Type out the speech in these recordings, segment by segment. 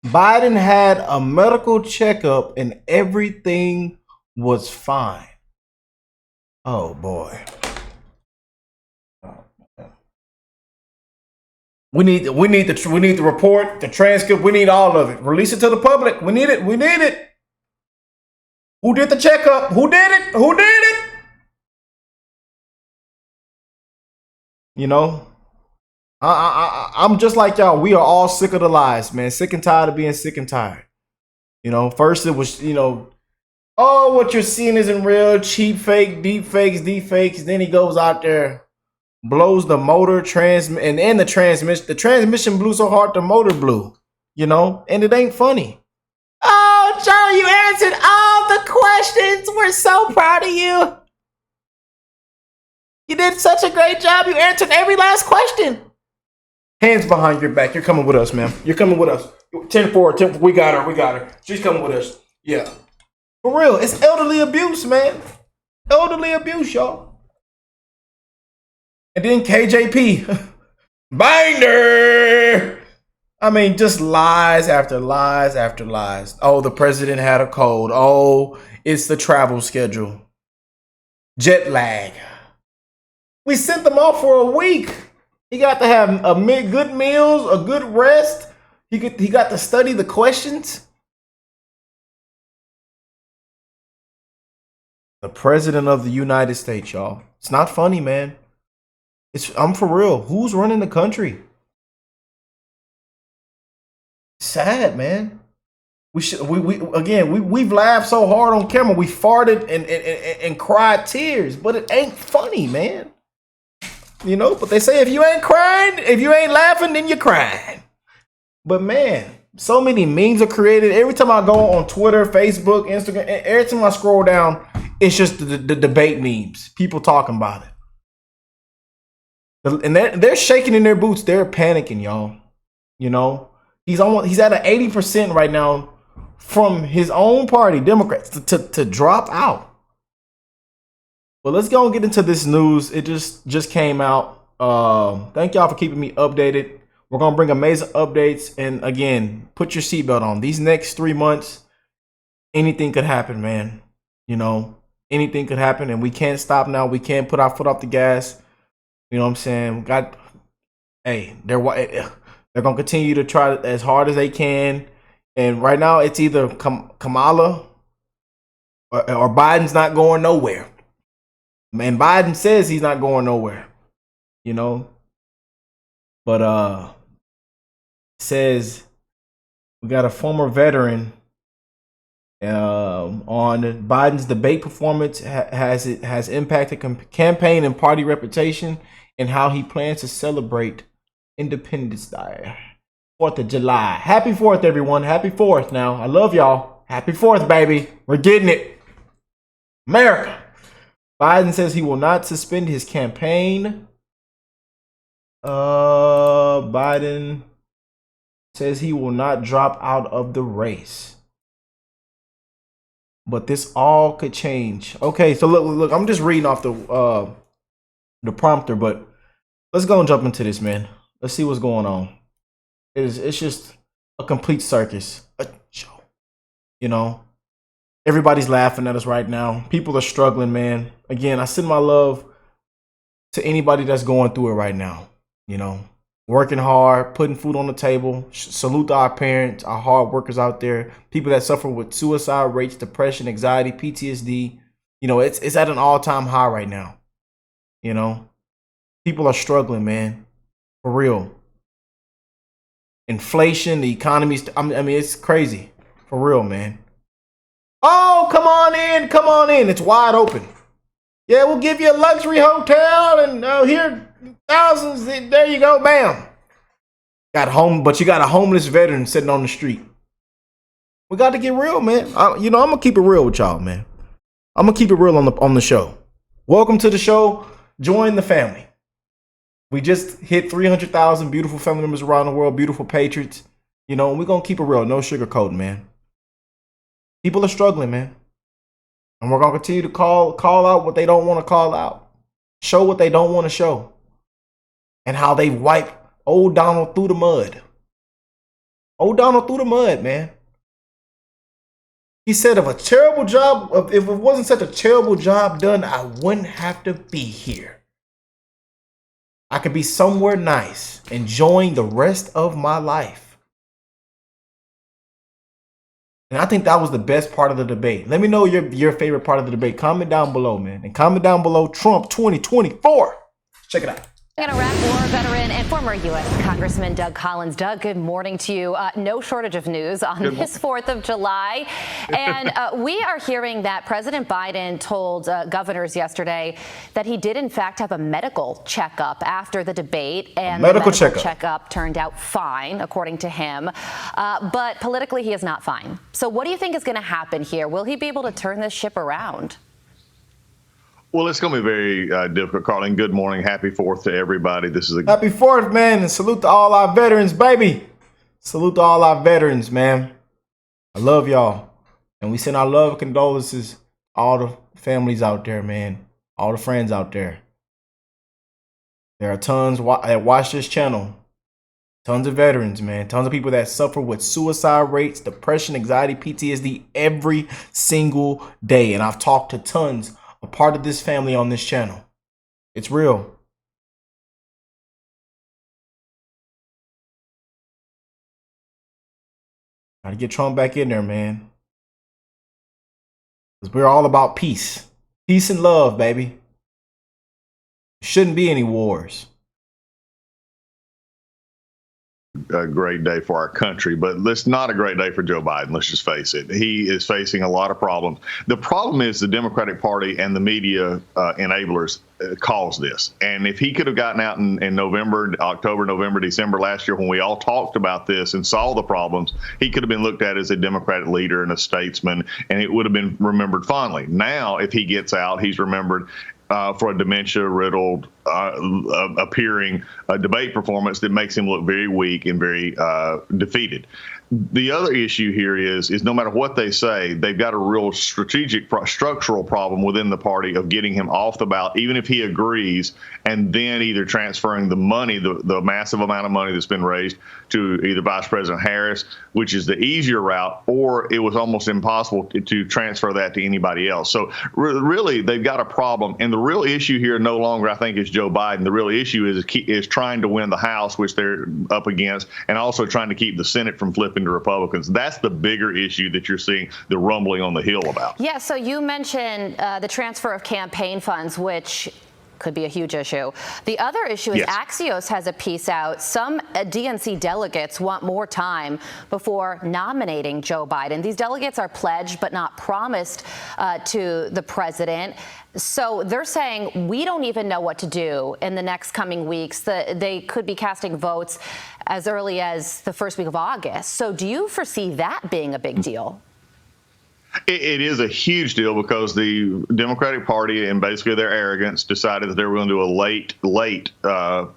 Biden had a medical checkup and everything was fine. Oh boy. We need the report, the transcript. We need all of it. Release it to the public. We need it. We need it. Who did the checkup? Who did it? Who did it? You know, I'm just like y'all. We are all sick of the lies, man. Sick and tired of being sick and tired. First it was, oh, what you're seeing isn't real. Cheap fake, deep fakes, deep fakes. Then he goes out there, blows the motor and the transmission. The transmission blew so hard the motor blew. And it ain't funny. Oh, Joe, you answered all the questions. We're so proud of you. You did such a great job. You answered every last question. Hands behind your back. You're coming with us, ma'am. You're coming with us. 10-4. We got her. We got her. She's coming with us. Yeah. For real. It's elderly abuse, man. Elderly abuse, y'all. And then KJP. Binder. I mean, just lies after lies after lies. Oh, the president had a cold. Oh, it's the travel schedule. Jet lag. We sent them off for a week. He got to have good meals, a good rest. He got to study the questions. The president of the United States, y'all. It's not funny, man. I'm for real. Who's running the country? Sad, man. We've laughed so hard on camera. We farted and cried tears, but it ain't funny, man. But they say if you ain't crying, if you ain't laughing, then you're crying. But man, so many memes are created. Every time I go on Twitter, Facebook, Instagram, every time I scroll down, it's just the debate memes. People talking about it. And they're shaking in their boots. They're panicking, y'all. He's at an 80% right now from his own party, Democrats, to drop out. Well, let's go and get into this news. It just came out. Thank y'all for keeping me updated. We're going to bring amazing updates. And again, put your seatbelt on. These next 3 months, anything could happen, man. Anything could happen. And we can't stop now. We can't put our foot off the gas. You know what I'm saying? They're going to continue to try as hard as they can. And right now, it's either Kamala or Biden's not going nowhere. And Biden says he's not going nowhere, But says we got a former veteran on Biden's debate performance has impacted campaign and party reputation and how he plans to celebrate Independence Day, 4th of July. Happy 4th, everyone. Happy 4th now. I love y'all. Happy 4th, baby. We're getting it. America. Biden says he will not suspend his campaign. Biden says he will not drop out of the race. But this all could change. Okay, so look, I'm just reading off the prompter, but let's go and jump into this, man. Let's see what's going on. It's just a complete circus. A show. Everybody's laughing at us right now. People are struggling, man. Again, I send my love to anybody that's going through it right now. Working hard, putting food on the table. Salute to our parents, our hard workers out there. People that suffer with suicide rates, depression, anxiety, PTSD. It's at an all-time high right now. People are struggling, man. For real. Inflation, the economy's, it's crazy. For real, man. Oh, come on in. Come on in. It's wide open. Yeah, we'll give you a luxury hotel and here thousands. There you go. Bam. But you got a homeless veteran sitting on the street. We got to get real, man. I'm going to keep it real with y'all, man. I'm going to keep it real on the show. Welcome to the show. Join the family. We just hit 300,000 beautiful family members around the world, beautiful patriots. We're going to keep it real. No sugarcoating, man. People are struggling, man. And we're going to continue to call out what they don't want to call out. Show what they don't want to show. And how they wipe old Donald through the mud. Old Donald through the mud, man. He said, if it wasn't such a terrible job done, I wouldn't have to be here. I could be somewhere nice, enjoying the rest of my life. And I think that was the best part of the debate. Let me know your favorite part of the debate. Comment down below, man. And comment down below Trump 2024. Check it out. An Iraq War veteran and former U.S. Congressman Doug Collins. Doug, good morning to you. No shortage of news on this 4th of July. And we are hearing that President Biden told governors yesterday that he did, in fact, have a medical checkup after the debate. And the medical checkup turned out fine, according to him. But politically, he is not fine. So what do you think is going to happen here? Will he be able to turn this ship around? Well, it's going to be very difficult, Carlin. Good morning. Happy 4th to everybody. This is Happy 4th, man. And salute to all our veterans, baby. Salute to all our veterans, man. I love y'all. And we send our love and condolences to all the families out there, man. All the friends out there. There are tons that watch this channel. Tons of veterans, man. Tons of people that suffer with suicide rates, depression, anxiety, PTSD every single day. And I've talked to tons a part of this family on this channel. It's real. Gotta get Trump back in there, man. Because we're all about peace. Peace and love, baby. There shouldn't be any wars. A great day for our country, but it's not a great day for Joe Biden. Let's just face it. He is facing a lot of problems. The problem is the Democratic Party and the media enablers caused this. And if he could have gotten out in November, October, November, December last year, when we all talked about this and saw the problems, he could have been looked at as a Democratic leader and a statesman, and it would have been remembered fondly. Now, if he gets out, he's remembered for a dementia-riddled, appearing debate performance that makes him look very weak and very defeated. The other issue here is no matter what they say, they've got a real structural problem within the party of getting him off the ballot, even if he agrees, and then either transferring the money, the massive amount of money that's been raised, to either Vice President Harris, which is the easier route, or it was almost impossible to transfer that to anybody else. So really, they've got a problem. And the real issue here no longer, I think, is Joe Biden. The real issue is trying to win the House, which they're up against, and also trying to keep the Senate from flipping to Republicans. That's the bigger issue that you're seeing the rumbling on the Hill about. Yeah, so you mentioned the transfer of campaign funds, which could be a huge issue. The other issue is Axios has a piece out. Some DNC delegates want more time before nominating Joe Biden. These delegates are pledged but not promised to the president. So they're saying we don't even know what to do in the next coming weeks. They could be casting votes as early as the first week of August. So do you foresee that being a big deal? It is a huge deal because the Democratic Party and basically their arrogance decided that they were going to do a late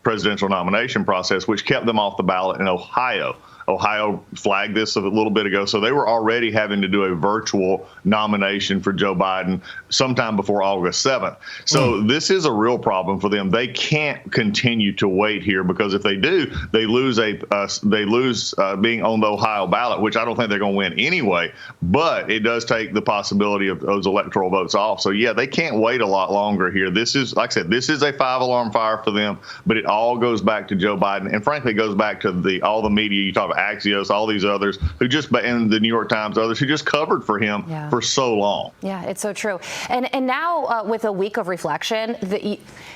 presidential nomination process, which kept them off the ballot in Ohio. Ohio flagged this a little bit ago, so they were already having to do a virtual nomination for Joe Biden sometime before August 7th. So this is a real problem for them. They can't continue to wait here because if they do, they lose being on the Ohio ballot, which I don't think they're going to win anyway. But it does take the possibility of those electoral votes off. So yeah, they can't wait a lot longer here. This is, like I said, this is a 5-alarm fire for them. But it all goes back to Joe Biden, and frankly, it goes back to all the media you talk about. Axios, all these others who just, and the New York Times, others who just covered for him for so long. Yeah, it's so true. And now with a week of reflection,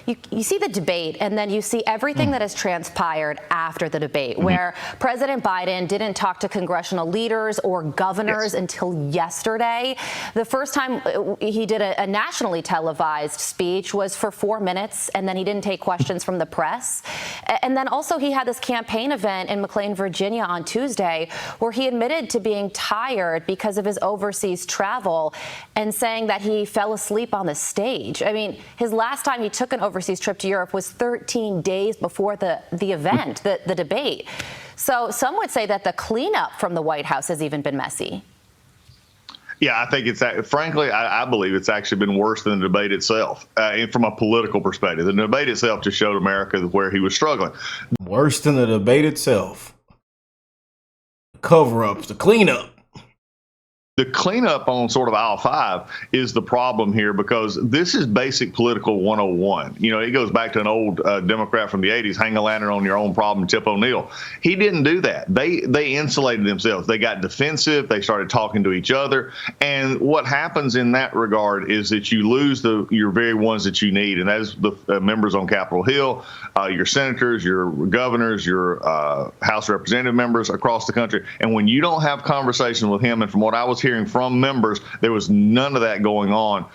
you see the debate, and then you see everything that has transpired after the debate, where President Biden didn't talk to congressional leaders or governors until yesterday. The first time he did a nationally televised speech was for 4 minutes, and then he didn't take questions from the press. And then also he had this campaign event in McLean, Virginia on Tuesday, where he admitted to being tired because of his overseas travel and saying that he fell asleep on the stage. I mean, his last time he took an overseas trip to Europe was 13 days before the event, the debate. So some would say that the cleanup from the White House has even been messy. Yeah, I think frankly, I believe it's actually been worse than the debate itself, and from a political perspective. The debate itself just showed America where he was struggling. Worse than the debate itself. cover-ups, the cleanup. The cleanup on sort of aisle 5 is the problem here, because this is basic political 101. You know, it goes back to an old Democrat from the 80s, hang a lantern on your own problem, Tip O'Neill. He didn't do that. They insulated themselves. They got defensive. They started talking to each other. And what happens in that regard is that you lose your very ones that you need, and that is the members on Capitol Hill, your senators, your governors, your House Representative members across the country. And when you don't have conversation with him, and from what I was hearing from members, there was none of that going on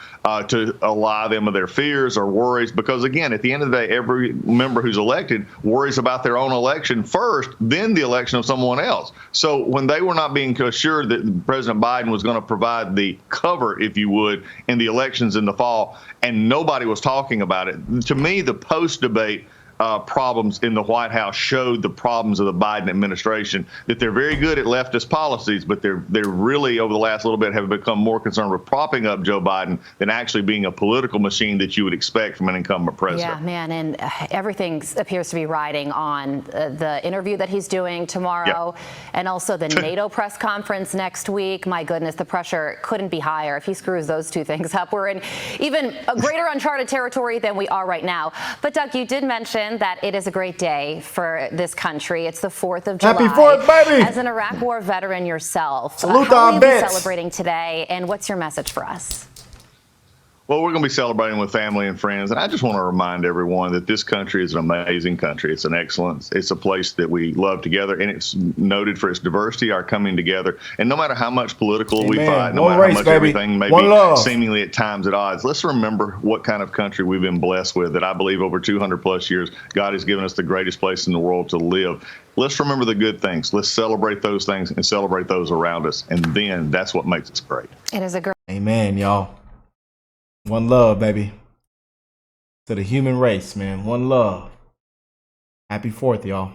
to allay them of their fears or worries, because again, at the end of the day, every member who's elected worries about their own election first, then the election of someone else. So when they were not being assured that President Biden was going to provide the cover, if you would, in the elections in the fall, and nobody was talking about it, to me, the post-debate problems in the White House showed the problems of the Biden administration, that they're very good at leftist policies, but they're really, over the last little bit, have become more concerned with propping up Joe Biden than actually being a political machine that you would expect from an incumbent president. Yeah, man, and everything appears to be riding on the interview that he's doing tomorrow, and also the NATO press conference next week. My goodness, the pressure couldn't be higher. If he screws those two things up, we're in even a greater uncharted territory than we are right now. But Doug, you did mention that it is a great day for this country. It's the 4th of July. Happy 4th, baby! As an Iraq War veteran yourself, salute how our will you vets. be celebrating today, and what's your message for us? Well, we're going to be celebrating with family and friends. And I just want to remind everyone that this country is an amazing country. It's an excellence. It's a place that we love together. And it's noted for its diversity, our coming together. And no matter how much political we fight, no matter how much everything may be seemingly at times at odds, let's remember what kind of country we've been blessed with, that I believe over 200 plus years, God has given us the greatest place in the world to live. Let's remember the good things. Let's celebrate those things and celebrate those around us. And then that's what makes us great. It is a great. Amen, y'all. One love, baby. To the human race, man. One love. Happy 4th, y'all.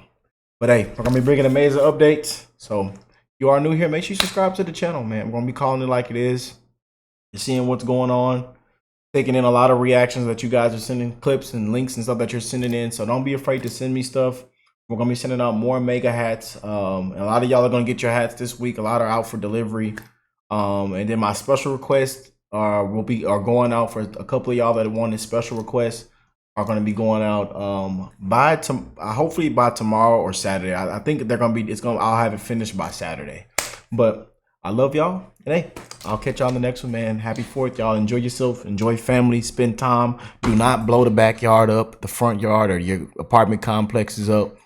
But hey, we're going to be bringing amazing updates. So if you are new here, make sure you subscribe to the channel, man. We're going to be calling it like it is. You're seeing what's going on. Taking in a lot of reactions that you guys are sending, clips and links and stuff that you're sending in. So don't be afraid to send me stuff. We're going to be sending out more mega hats. A lot of y'all are going to get your hats this week. A lot are out for delivery. And then my special request are going out for a couple of y'all that wanted special requests are going to be going out hopefully by tomorrow or Saturday. I think they're going to be I'll have it finished by Saturday. But I love y'all, and hey, I'll catch y'all on the next one, man. Happy 4th, y'all. Enjoy yourself, enjoy family, spend time. Do not blow the backyard up, the front yard, or your apartment complexes up.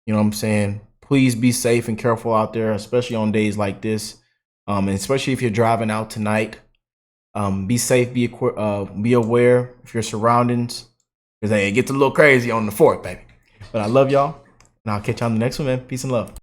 You know what I'm saying? Please be safe and careful out there, especially on days like this, and especially if you're driving out tonight. Be safe, be aware of your surroundings, because hey, it gets a little crazy on the 4th, baby. But I love y'all, and I'll catch y'all on the next one, man. Peace and love.